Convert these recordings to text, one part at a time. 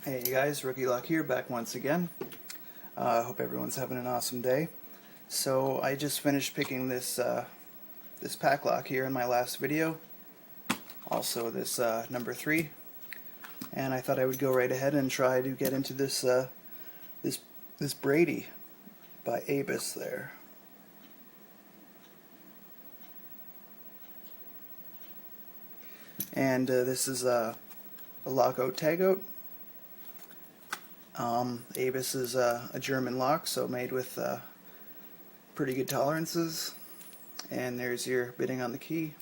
Hey guys, Rookie Lock here, back once again. Hope everyone's having an awesome day. So I just finished picking this this pack lock here in my last video. Also this number 3, and I thought I would go right ahead and try to get into this this Brady by Abus there. And this is a Lockout Tagout. Abus is a German lock, so made with pretty good tolerances. And there's your bitting on the key.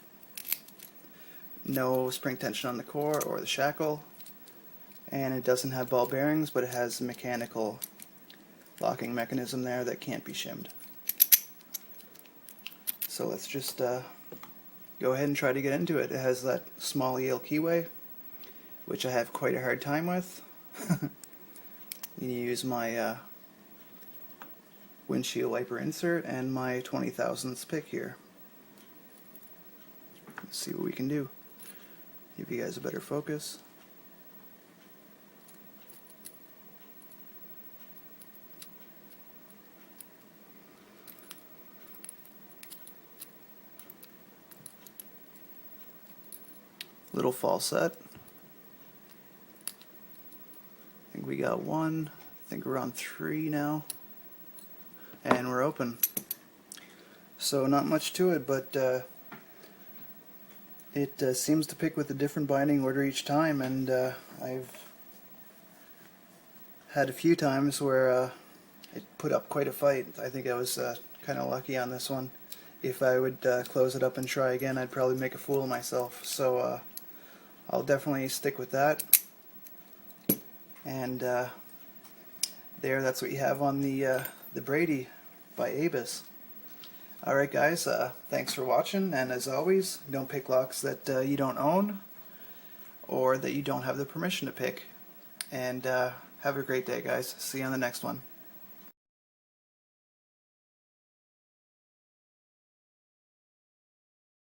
No spring tension on the core or the shackle. And it doesn't have ball bearings, but it has a mechanical locking mechanism there that can't be shimmed. So let's just go ahead and try to get into it. It has that small EL keyway, which I have quite a hard time with. You use my windshield wiper insert and my 20 thousandths pick here. Let's see what we can do. Give you guys a better focus. Little false set. I think we got 1. I think we're on 3 now. And we're open. So not much to it, but it seems to pick with a different binding order each time, and I've had a few times where it put up quite a fight. I think I was kind of lucky on this one. If I would close it up and try again, I'd probably make a fool of myself. So I'll definitely stick with that. And that's what you have on the Brady by Abus. Alright guys, thanks for watching, and as always, don't pick locks that you don't own or that you don't have the permission to pick. And have a great day guys. See you on the next one.